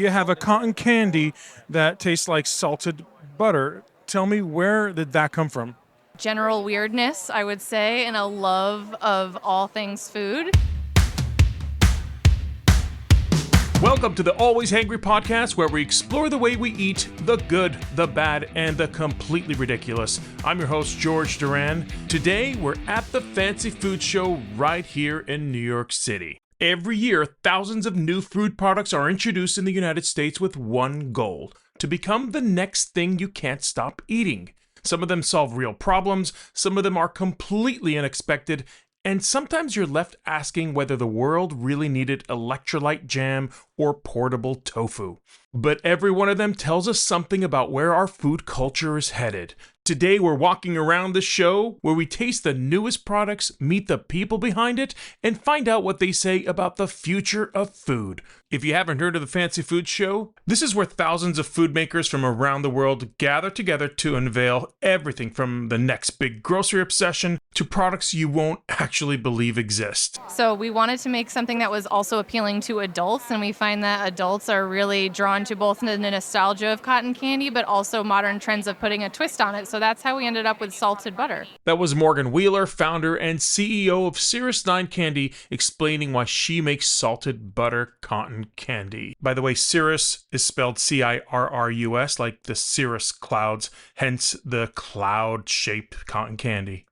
you have a cotton candy that tastes like salted butter. Tell me, where did that come from? General weirdness, I would say, and a love of all things food. Welcome to the Always Hangry podcast, where we explore the way we eat, the good, the bad, and the completely ridiculous. I'm your host, George Duran. Today, we're at the Fancy Food Show right here in New York City. Every year, thousands of new food products are introduced in the United States with one goal: to become the next thing you can't stop eating. Some of them solve real problems, some of them are completely unexpected, and sometimes you're left asking whether the world really needed electrolyte jam or portable tofu. But every one of them tells us something about where our food culture is headed. Today we're walking around the show where we taste the newest products, meet the people behind it, and find out what they say about the future of food. If you haven't heard of the Fancy Food Show, this is where thousands of food makers from around the world gather together to unveil everything from the next big grocery obsession to products you won't actually believe exist. So we wanted to make something that was also appealing to adults, and we find that adults are really drawn to both the nostalgia of cotton candy, but also modern trends of putting a twist on it. So that's how we ended up with salted butter. That was Morgan Wheeler, founder and CEO of Cirrus 9 Candy, explaining why she makes salted butter cotton candy. By the way, cirrus is spelled C-I-R-R-U-S, like the cirrus clouds, hence the cloud-shaped cotton candy.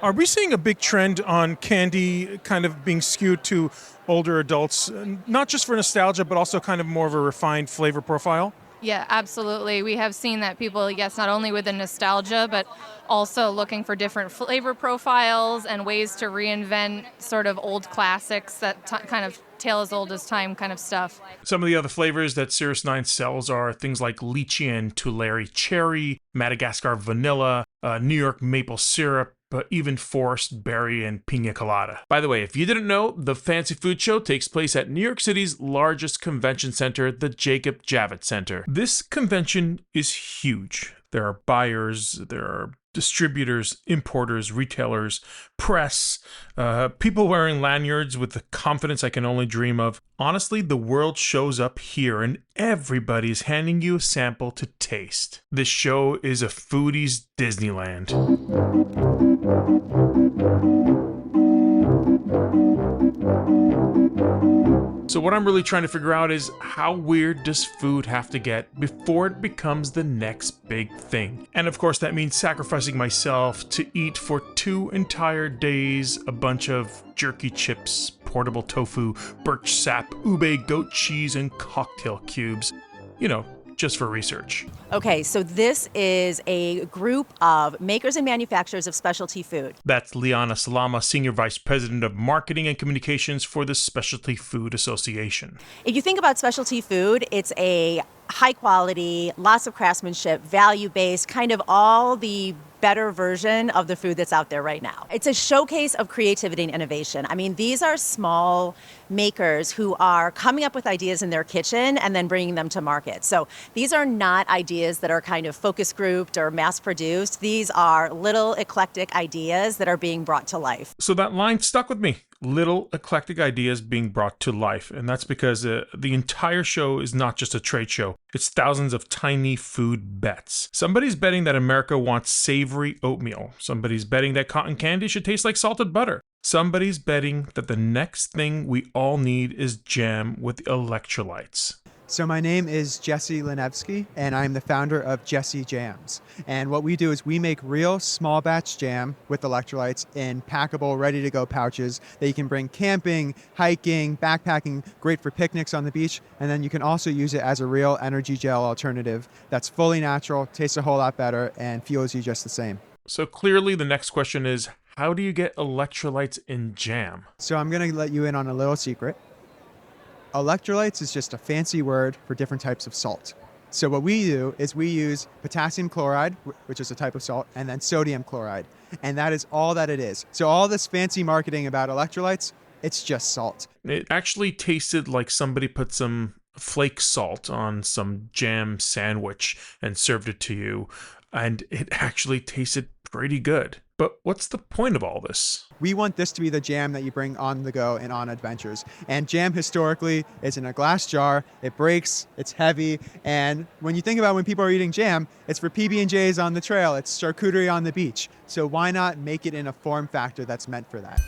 Are we seeing a big trend on candy kind of being skewed to older adults, not just for nostalgia, but also kind of more of a refined flavor profile? Yeah, absolutely. We have seen that people, yes, not only with the nostalgia, but also looking for different flavor profiles and ways to reinvent sort of old classics that kind of tale as old as time kind of stuff. Some of the other flavors that Cirrus 9 sells are things like lychee and Tulare cherry, Madagascar vanilla, New York maple syrup, even forest berry and pina colada. By the way, if you didn't know, the Fancy Food Show takes place at New York City's largest convention center, the Javits Center. This convention is huge. There are buyers, there are distributors, importers, retailers, press, people wearing lanyards with the confidence I can only dream of. Honestly, the world shows up here and everybody's handing you a sample to taste. This show is a foodie's Disneyland. So what I'm really trying to figure out is, how weird does food have to get before it becomes the next big thing? And of course that means sacrificing myself to eat for 2 entire days a bunch of jerky chips, portable tofu, birch sap, ube goat cheese, and cocktail cubes. You know, just for research. Okay, so this is a group of makers and manufacturers of specialty food. That's Liana Salama, Senior Vice President of Marketing and Communications for the Specialty Food Association. If you think about specialty food, it's a high quality, lots of craftsmanship, value-based, kind of all the better version of the food that's out there right now. It's a showcase of creativity and innovation. I mean, these are small makers who are coming up with ideas in their kitchen and then bringing them to market. So these are not ideas that are kind of focus grouped or mass produced. These are little eclectic ideas that are being brought to life. So that line stuck with me. Little eclectic ideas being brought to life. And that's because the entire show is not just a trade show. It's thousands of tiny food bets. Somebody's betting that America wants savory oatmeal. Somebody's betting that cotton candy should taste like salted butter. Somebody's betting that the next thing we all need is jam with electrolytes. So my name is Jesse Linevsky, and I'm the founder of Jesse Jams. And what we do is we make real small batch jam with electrolytes in packable, ready-to-go pouches that you can bring camping, hiking, backpacking, great for picnics on the beach. And then you can also use it as a real energy gel alternative that's fully natural, tastes a whole lot better, and fuels you just the same. So clearly the next question is, how do you get electrolytes in jam? So I'm going to let you in on a little secret. Electrolytes is just a fancy word for different types of salt. So what we do is we use potassium chloride, which is a type of salt, and then sodium chloride. And that is all that it is. So all this fancy marketing about electrolytes, it's just salt. It actually tasted like somebody put some flake salt on some jam sandwich and served it to you. And it actually tasted pretty good. But what's the point of all this? We want this to be the jam that you bring on the go and on adventures. And jam historically is in a glass jar. It breaks, it's heavy. And when you think about when people are eating jam, it's for PB&Js on the trail, it's charcuterie on the beach. So why not make it in a form factor that's meant for that?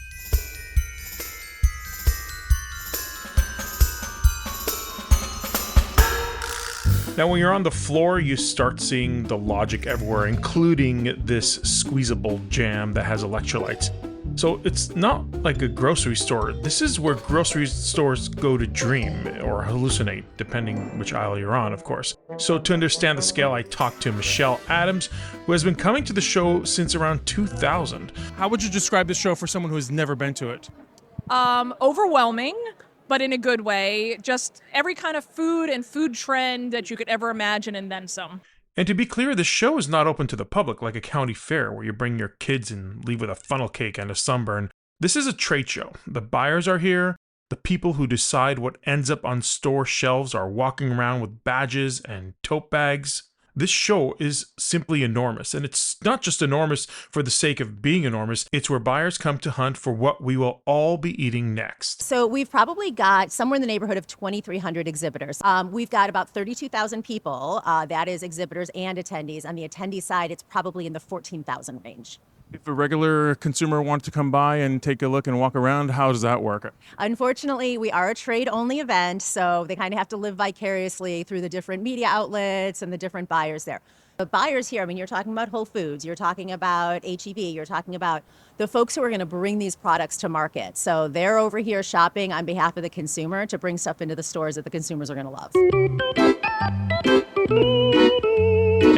Now, when you're on the floor, you start seeing the logic everywhere, including this squeezable jam that has electrolytes. So it's not like a grocery store. This is where grocery stores go to dream or hallucinate, depending which aisle you're on, of course. So to understand the scale, I talked to Michelle Adams, who has been coming to the show since around 2000. How would you describe the show for someone who has never been to it? Overwhelming, but in a good way. Just every kind of food and food trend that you could ever imagine and then some. And to be clear, the show is not open to the public like a county fair where you bring your kids and leave with a funnel cake and a sunburn. This is a trade show. The buyers are here. The people who decide what ends up on store shelves are walking around with badges and tote bags. This show is simply enormous, and it's not just enormous for the sake of being enormous, it's where buyers come to hunt for what we will all be eating next. So we've probably got somewhere in the neighborhood of 2,300 exhibitors. We've got about 32,000 people, that is exhibitors and attendees. On the attendee side, it's probably in the 14,000 range. If a regular consumer wants to come by and take a look and walk around, how does that work? Unfortunately, we are a trade-only event, so they kind of have to live vicariously through the different media outlets and the different buyers there. The buyers here, I mean, you're talking about Whole Foods, you're talking about H-E-B, you're talking about the folks who are going to bring these products to market. So they're over here shopping on behalf of the consumer to bring stuff into the stores that the consumers are going to love.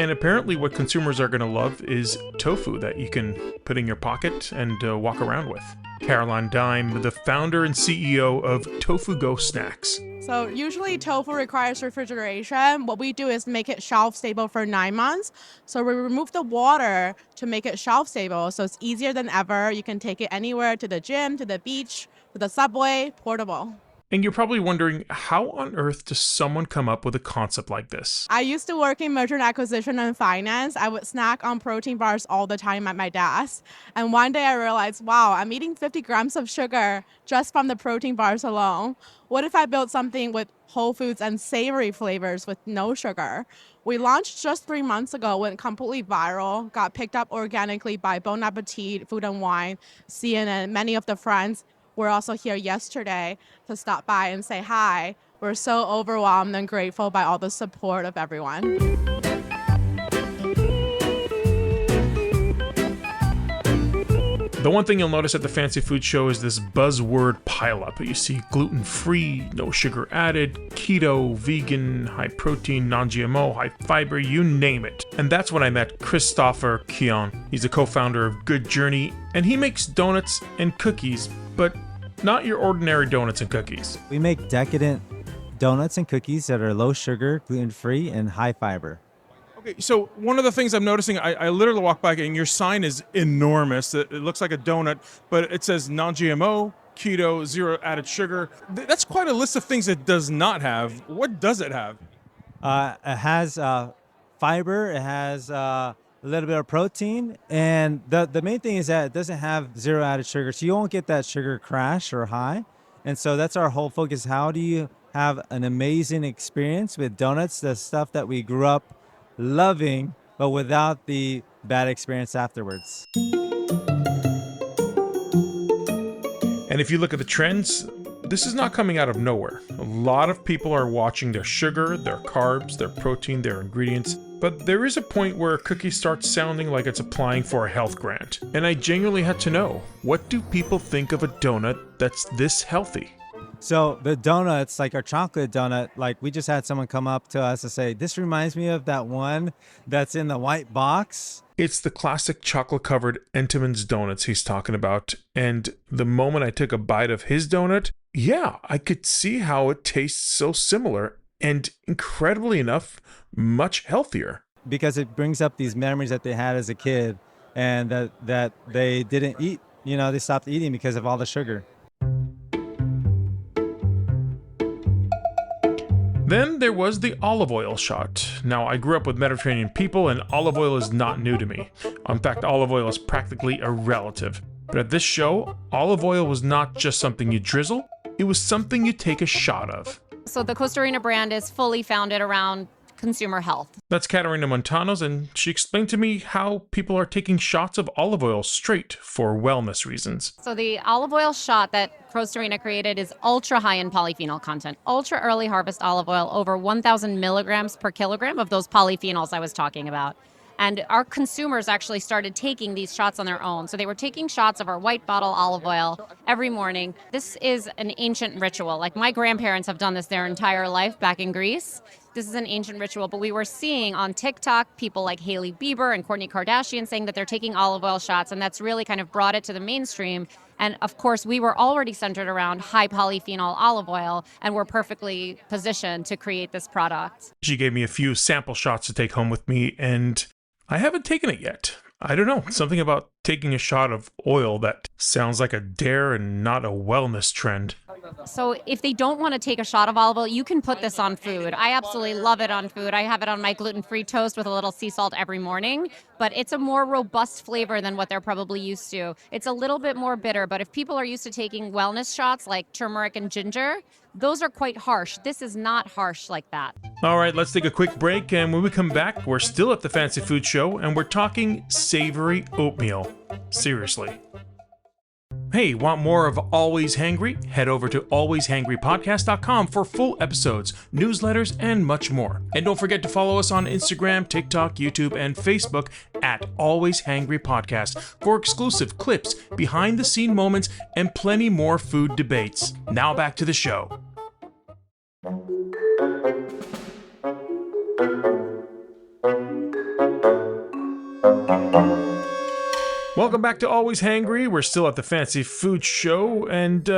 And apparently what consumers are going to love is tofu that you can put in your pocket and walk around with. Caroline Dime, the founder and CEO of Tofu Go Snacks. So usually tofu requires refrigeration. What we do is make it shelf stable for 9 months. So we remove the water to make it shelf stable. So it's easier than ever. You can take it anywhere, to the gym, to the beach, to the subway, portable. And you're probably wondering, how on earth does someone come up with a concept like this? I used to work in merger and acquisition and finance. I would snack on protein bars all the time at my desk. And one day I realized, wow, I'm eating 50 grams of sugar just from the protein bars alone. What if I built something with whole foods and savory flavors with no sugar? We launched just 3 months ago, went completely viral, got picked up organically by Bon Appetit, Food and Wine, CNN, many of the friends. We're also here yesterday to stop by and say hi. We're so overwhelmed and grateful by all the support of everyone. The one thing you'll notice at the Fancy Food Show is this buzzword pileup. You see gluten-free, no sugar added, keto, vegan, high protein, non-GMO, high fiber, you name it. And that's when I met Christopher Kion. He's a co-founder of Good Journey, and he makes donuts and cookies, but not your ordinary donuts and cookies. We make decadent donuts and cookies that are low sugar, gluten-free, and high fiber. Okay, so one of the things I'm noticing, I literally walk by and your sign is enormous. It looks like a donut, but it says non-GMO, keto, zero added sugar. That's quite a list of things it does not have. What does it have? It has fiber, it has a little bit of protein, and the main thing is that it doesn't have zero added sugar, so you won't get that sugar crash or high. And so that's our whole focus. How do you have an amazing experience with donuts, the stuff that we grew up loving, but without the bad experience afterwards? And if you look at the trends, this is not coming out of nowhere. A lot of people are watching their sugar, their carbs, their protein, their ingredients. But there is a point where a cookie starts sounding like it's applying for a health grant. And I genuinely had to know, what do people think of a donut that's this healthy? So the donuts, like our chocolate donut, like we just had someone come up to us and say, this reminds me of that one that's in the white box. It's the classic chocolate-covered Entenmann's donuts he's talking about. And the moment I took a bite of his donut, yeah, I could see how it tastes so similar and, incredibly enough, much healthier. Because it brings up these memories that they had as a kid and that they didn't eat. You know, they stopped eating because of all the sugar. Then there was the olive oil shot. Now, I grew up with Mediterranean people, and olive oil is not new to me. In fact, olive oil is practically a relative. But at this show, olive oil was not just something you drizzle, it was something you take a shot of. So the Costa Rica brand is fully founded around consumer health. That's Katarina Montanos, and she explained to me how people are taking shots of olive oil straight for wellness reasons. So the olive oil shot that Costa Rica created is ultra high in polyphenol content. Ultra early harvest olive oil, over 1,000 milligrams per kilogram of those polyphenols I was talking about. And our consumers actually started taking these shots on their own. So they were taking shots of our white bottle olive oil every morning. This is an ancient ritual. Like my grandparents have done this their entire life back in Greece. This is an ancient ritual, but we were seeing on TikTok people like Hailey Bieber and Kourtney Kardashian saying that they're taking olive oil shots, and that's really kind of brought it to the mainstream. And of course, we were already centered around high polyphenol olive oil, and we're perfectly positioned to create this product. She gave me a few sample shots to take home with me, and I haven't taken it yet. I don't know, something about taking a shot of oil that sounds like a dare and not a wellness trend. So if they don't want to take a shot of olive oil, you can put this on food. I absolutely love it on food. I have it on my gluten-free toast with a little sea salt every morning, but it's a more robust flavor than what they're probably used to. It's a little bit more bitter, but if people are used to taking wellness shots like turmeric and ginger, those are quite harsh. This is not harsh like that. All right, let's take a quick break, and when we come back, we're still at the Fancy Food Show, and we're talking savory oatmeal. Seriously. Hey, want more of Always Hangry? Head over to alwayshangrypodcast.com for full episodes, newsletters, and much more. And don't forget to follow us on Instagram, TikTok, YouTube, and Facebook at Always Hangry Podcast for exclusive clips, behind-the-scene moments, and plenty more food debates. Now back to the show. Welcome back to Always Hangry. We're still at the Fancy Food Show, and,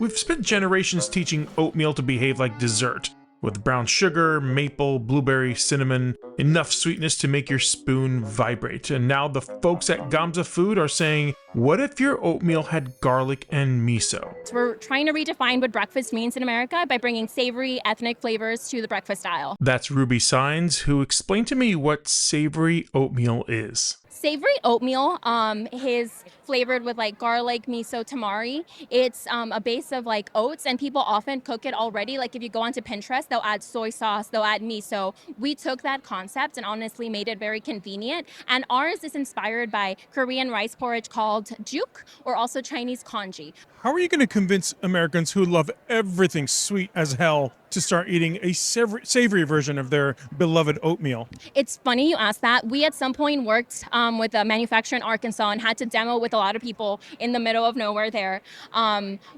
we've spent generations teaching oatmeal to behave like dessert, with brown sugar, maple, blueberry, cinnamon, enough sweetness to make your spoon vibrate. And now the folks at Gamza Food are saying, what if your oatmeal had garlic and miso? So we're trying to redefine what breakfast means in America by bringing savory, ethnic flavors to the breakfast aisle. That's Ruby Signs, who explained to me what savory oatmeal is. Savory oatmeal is flavored with like garlic, miso, tamari. It's a base of like oats, and people often cook it already. Like if you go onto Pinterest, they'll add soy sauce, they'll add miso. We took that concept and honestly made it very convenient. And ours is inspired by Korean rice porridge called juk, or also Chinese congee. How are you going to convince Americans who love everything sweet as hell to start eating a savory version of their beloved oatmeal? It's funny you asked that. We at some point worked with a manufacturer in Arkansas and had to demo with a lot of people in the middle of nowhere there.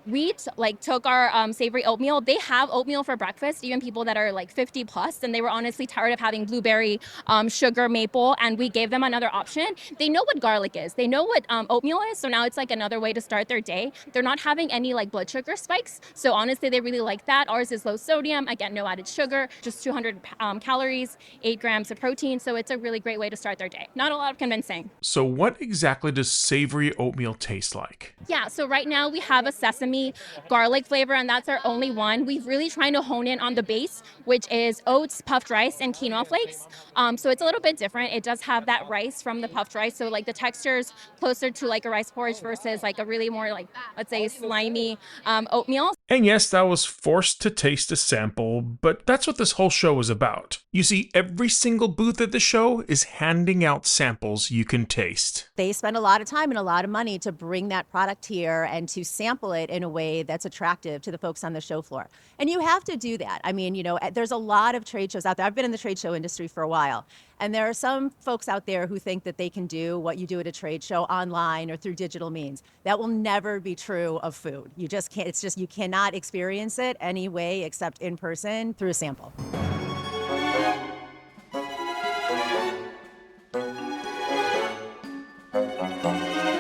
We took our savory oatmeal. They have oatmeal for breakfast, even people that are like 50 plus, and they were honestly tired of having blueberry, sugar, maple, and we gave them another option. They know what garlic is. They know what oatmeal is, so now it's like another way to start their day. They're not having any like blood sugar spikes, so honestly they really like that. Ours is low sodium, again, no added sugar, just 200 calories, 8 grams of protein, so it's a really great way to start their day. Not a lot of convincing. So what exactly does savory oatmeal taste like? Yeah, so right now we have a sesame garlic flavor, and that's our only one. We've really trying to hone in on the base, which is oats, puffed rice, and quinoa flakes. So it's a little bit different. It does have that rice from the puffed rice, so like the texture is closer to like a rice porridge versus like a really more like, let's say, slimy oatmeal. And yes, I was forced to taste a sample, but that's what this whole show is about. You see, every single booth at the show is handing out samples you can taste. They spend a lot of time and a lot of money to bring that product here and to sample it in a way that's attractive to the folks on the show floor. And you have to do that. I mean, there's a lot of trade shows out there. I've been in the trade show industry for a while. And there are some folks out there who think that they can do what you do at a trade show online or through digital means. That will never be true of food. You just can't, it's just, you cannot experience it any way except in person through a sample.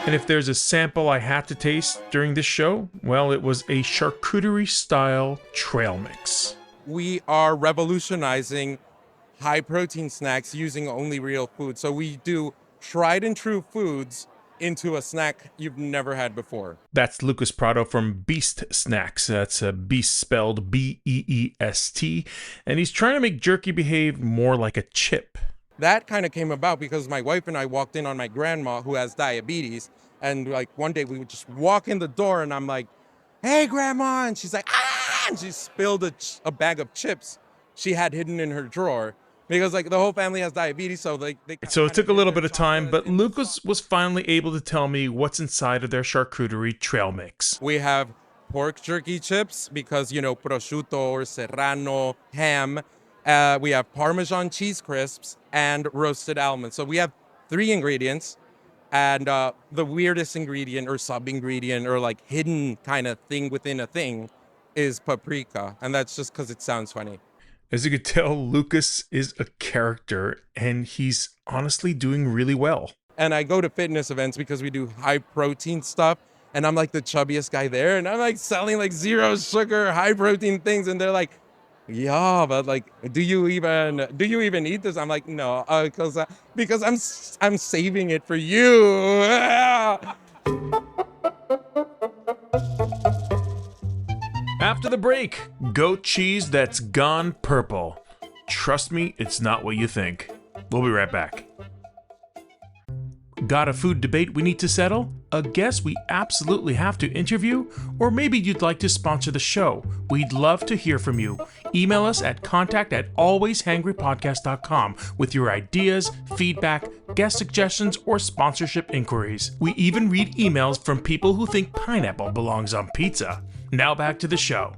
And if there's a sample I had to taste during this show, well, it was a charcuterie-style trail mix. We are revolutionizing high-protein snacks using only real food. So we do tried and true foods into a snack you've never had before. That's Lucas Prado from Beast Snacks. That's Beast spelled Beest. And he's trying to make jerky behave more like a chip. That kind of came about because my wife and I walked in on my grandma who has diabetes. And like one day we would just walk in the door and I'm like, hey, grandma. And she's like, ah! And she spilled a bag of chips she had hidden in her drawer. Because like the whole family has diabetes, so So it took a little bit of time, but Lucas was finally able to tell me what's inside of their charcuterie trail mix. We have pork jerky chips because, you know, prosciutto or serrano ham. We have Parmesan cheese crisps and roasted almonds. So we have 3 ingredients. And the weirdest ingredient or sub-ingredient or like hidden kind of thing within a thing is paprika. And that's just because it sounds funny. As you could tell, Lucas is a character, and he's honestly doing really well. And I go to fitness events because we do high protein stuff, and I'm like the chubbiest guy there, and I'm like selling like 0 sugar, high protein things, and they're like, yeah, but like, do you even eat this? I'm like, no, because I'm saving it for you. After the break, goat cheese that's gone purple. Trust me, it's not what you think. We'll be right back. Got a food debate we need to settle? A guest we absolutely have to interview? Or maybe you'd like to sponsor the show? We'd love to hear from you. Email us at contact@alwayshangrypodcast.com with your ideas, feedback, guest suggestions, or sponsorship inquiries. We even read emails from people who think pineapple belongs on pizza. Now back to the show.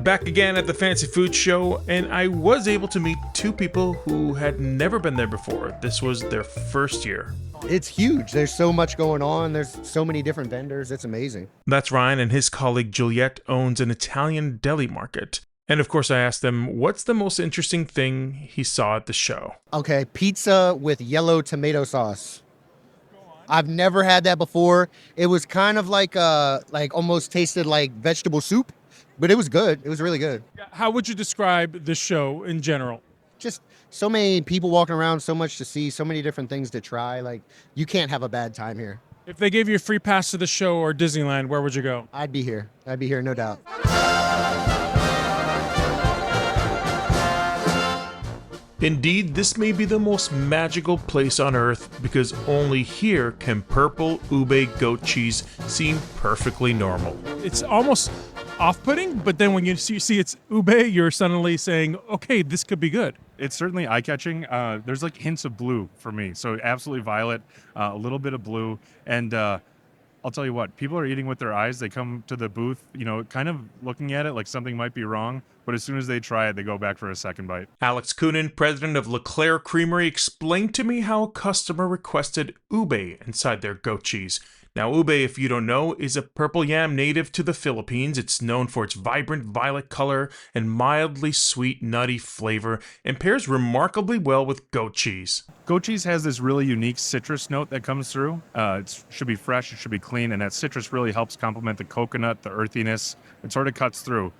Back again at the Fancy Food Show, and I was able to meet 2 people who had never been there before. This was their first year. It's huge. There's so much going on. There's so many different vendors. It's amazing. That's Ryan, and his colleague Juliet owns an Italian deli market. And of course I asked them, what's the most interesting thing he saw at the show? Okay, pizza with yellow tomato sauce. I've never had that before. It was kind of like almost tasted like vegetable soup, but it was good. It was really good. How would you describe the show in general? Just so many people walking around, so much to see, so many different things to try. Like, you can't have a bad time here. If they gave you a free pass to the show or Disneyland, where would you go? I'd be here. No doubt. Indeed, this may be the most magical place on earth because only here can purple ube goat cheese seem perfectly normal. It's almost off-putting, but then when you see it's ube, you're suddenly saying, okay, this could be good. It's certainly eye-catching. There's like hints of blue for me. So absolutely violet, a little bit of blue. And I'll tell you what, people are eating with their eyes. They come to the booth, you know, kind of looking at it like something might be wrong. But as soon as they try it, they go back for a second bite. Alex Coonan, president of LeClaire Creamery, explained to me how a customer requested ube inside their goat cheese. Now, ube, if you don't know, is a purple yam native to the Philippines. It's known for its vibrant violet color and mildly sweet, nutty flavor, and pairs remarkably well with goat cheese. Goat cheese has this really unique citrus note that comes through. It should be fresh, it should be clean, and that citrus really helps complement the coconut, the earthiness. It sort of cuts through.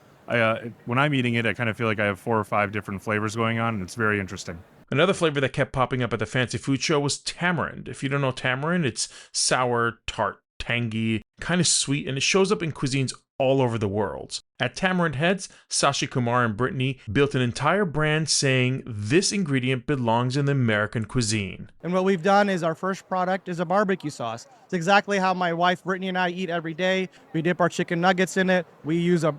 When I'm eating it, I kind of feel like I have 4 or 5 different flavors going on, and it's very interesting. Another flavor that kept popping up at the Fancy Food Show was tamarind. If you don't know tamarind, it's sour, tart, tangy, kind of sweet, and it shows up in cuisines all over the world. At Tamarind Heads, Sashi Kumar and Brittany built an entire brand saying this ingredient belongs in the American cuisine. And what we've done is our first product is a barbecue sauce. It's exactly how my wife Brittany and I eat every day. We dip our chicken nuggets in it. We use a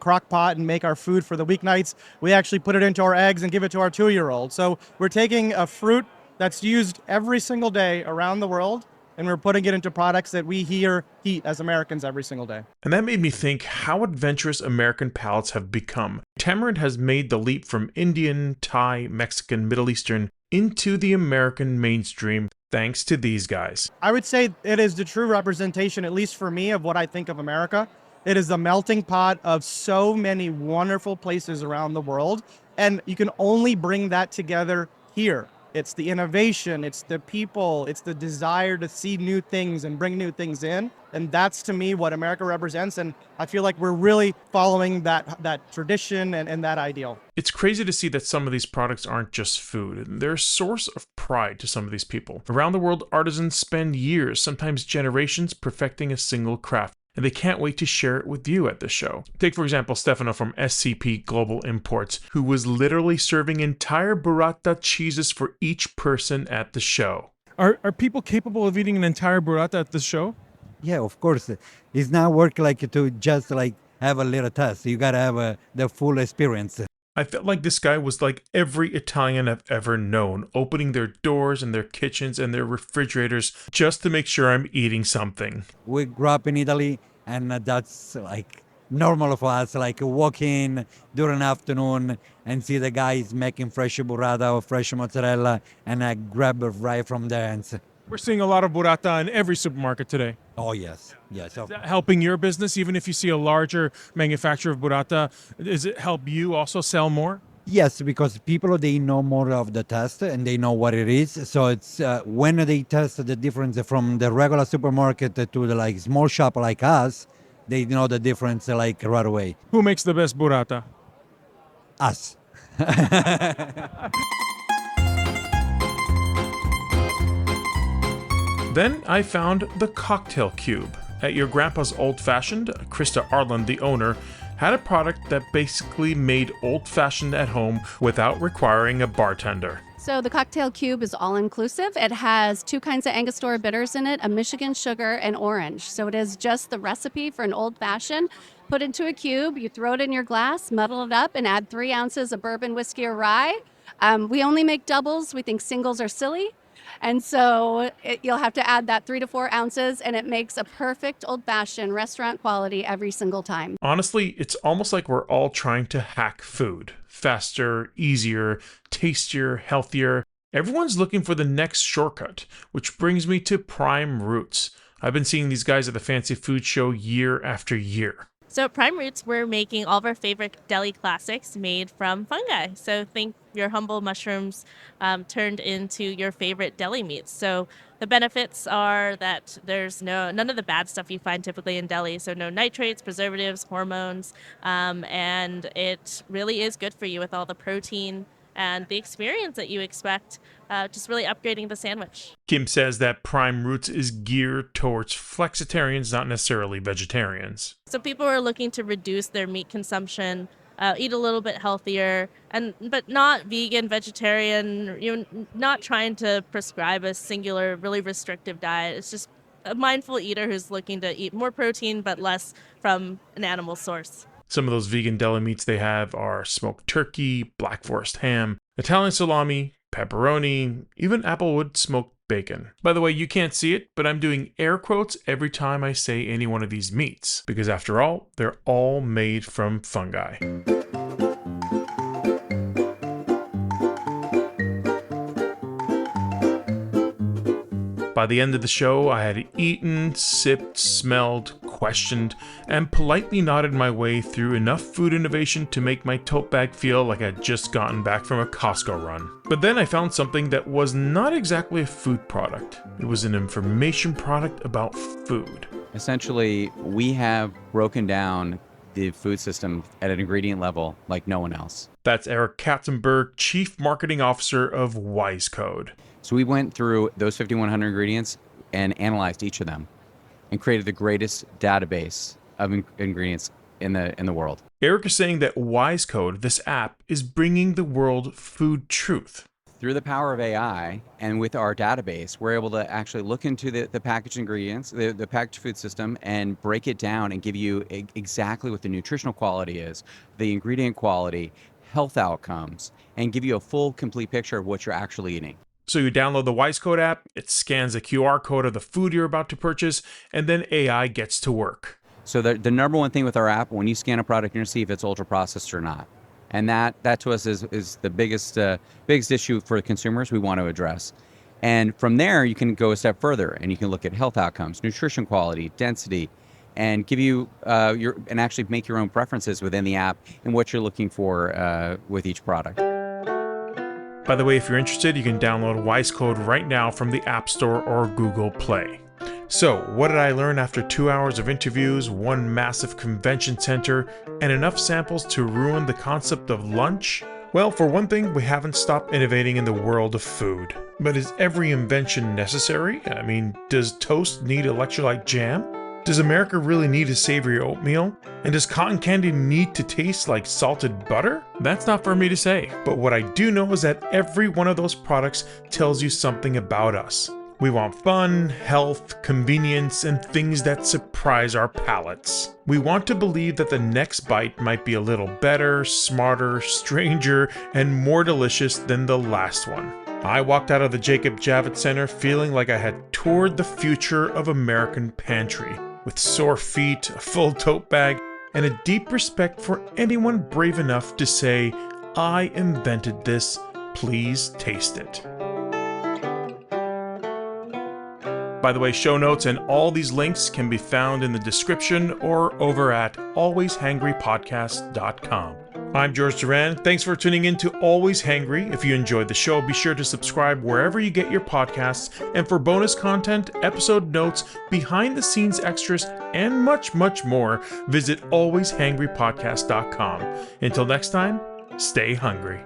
crock pot and make our food for the weeknights. We actually put it into our eggs and give it to our 2-year-old. So we're taking a fruit that's used every single day around the world, and we're putting it into products that we here eat as Americans every single day. And that made me think how adventurous American palates have become. Tamarind has made the leap from Indian, Thai, Mexican, Middle Eastern into the American mainstream thanks to these guys. I would say it is the true representation, at least for me, of what I think of America. It is the melting pot of so many wonderful places around the world, and you can only bring that together here. it's the innovation, it's the people, it's the desire to see new things and bring new things in. And that's to me what America represents. And I feel like we're really following that tradition and that ideal. It's crazy to see that some of these products aren't just food. They're a source of pride to some of these people. Around the world, artisans spend years, sometimes generations, perfecting a single craft, and they can't wait to share it with you at the show. Take, for example, Stefano from SCP Global Imports, who was literally serving entire burrata cheeses for each person at the show. Are people capable of eating an entire burrata at the show? Yeah, of course. It's not work like to just like have a little test. You gotta have the full experience. I felt like this guy was like every Italian I've ever known, opening their doors and their kitchens and their refrigerators just to make sure I'm eating something. We grew up in Italy, and that's like normal for us. Like walk in during afternoon and see the guys making fresh burrata or fresh mozzarella, and I grab it right from there. And We're seeing a lot of burrata in every supermarket today. oh yes, yes. Is that helping your business? Even if you see a larger manufacturer of burrata, does it help you also sell more? Yes, because people, they know more of the test and they know what it is. So it's when they test the difference from the regular supermarket to the like small shop like us, they know the difference like right away. Who makes the best burrata? Us. Then I found the cocktail cube. At your grandpa's Old Fashioned, Krista Arland, the owner, had a product that basically made old fashioned at home without requiring a bartender. So the cocktail cube is all inclusive. It has 2 kinds of Angostura bitters in it, a Michigan sugar and orange. So it is just the recipe for an old fashioned. Put into a cube, you throw it in your glass, muddle it up, and add 3 ounces of bourbon, whiskey, or rye. We only make doubles. We think singles are silly. And so you'll have to add that 3 to 4 ounces, and it makes a perfect old-fashioned restaurant quality every single time. Honestly, it's almost like we're all trying to hack food. Faster, easier, tastier, healthier. Everyone's looking for the next shortcut, which brings me to Prime Roots. I've been seeing these guys at the Fancy Food Show year after year. So at Prime Roots, we're making all of our favorite deli classics made from fungi. So think your humble mushrooms turned into your favorite deli meats. So the benefits are that there's none of the bad stuff you find typically in deli. So no nitrates, preservatives, hormones, and it really is good for you with all the protein and the experience that you expect, just really upgrading the sandwich. Kim says that Prime Roots is geared towards flexitarians, not necessarily vegetarians. So people are looking to reduce their meat consumption, eat a little bit healthier, but not vegan, vegetarian, not trying to prescribe a singular, really restrictive diet. It's just a mindful eater who's looking to eat more protein but less from an animal source. Some of those vegan deli meats they have are smoked turkey, Black Forest ham, Italian salami, pepperoni, even Applewood smoked bacon. By the way, you can't see it, but I'm doing air quotes every time I say any one of these meats, because after all, they're all made from fungi. By the end of the show, I had eaten, sipped, smelled, questioned, and politely nodded my way through enough food innovation to make my tote bag feel like I'd just gotten back from a Costco run. But then I found something that was not exactly a food product. It was an information product about food. Essentially, we have broken down the food system at an ingredient level like no one else. That's Eric Katzenberg, Chief Marketing Officer of Wise Code. So we went through those 5,100 ingredients and analyzed each of them and created the greatest database of ingredients in the world. Eric is saying that Wise Code, this app, is bringing the world food truth. Through the power of AI and with our database, we're able to actually look into the packaged ingredients, the packaged food system, and break it down and give you exactly what the nutritional quality is, the ingredient quality, health outcomes, and give you a full, complete picture of what you're actually eating. So you download the Wise Code app, it scans the QR code of the food you're about to purchase, and then AI gets to work. So the number one thing with our app, when you scan a product, you're going to see if it's ultra processed or not. And that to us is the biggest issue for consumers we want to address. And from there, you can go a step further and you can look at health outcomes, nutrition quality, density, and give you and actually make your own preferences within the app and what you're looking for with each product. By the way, if you're interested, you can download Wise Code right now from the App Store or Google Play. So, what did I learn after 2 hours of interviews, one massive convention center, and enough samples to ruin the concept of lunch? Well, for one thing, we haven't stopped innovating in the world of food. But is every invention necessary? I mean, does toast need electrolyte jam? Does America really need a savory oatmeal? And does cotton candy need to taste like salted butter? That's not for me to say. But what I do know is that every one of those products tells you something about us. We want fun, health, convenience, and things that surprise our palates. We want to believe that the next bite might be a little better, smarter, stranger, and more delicious than the last one. I walked out of the Javits Center feeling like I had toured the future of American pantry, with sore feet, a full tote bag, and a deep respect for anyone brave enough to say, "I invented this, please taste it." By the way, show notes and all these links can be found in the description or over at alwayshangrypodcast.com. I'm George Duran. Thanks for tuning in to Always Hangry. If you enjoyed the show, be sure to subscribe wherever you get your podcasts. And for bonus content, episode notes, behind-the-scenes extras, and much, much more, visit alwayshangrypodcast.com. Until next time, stay hungry.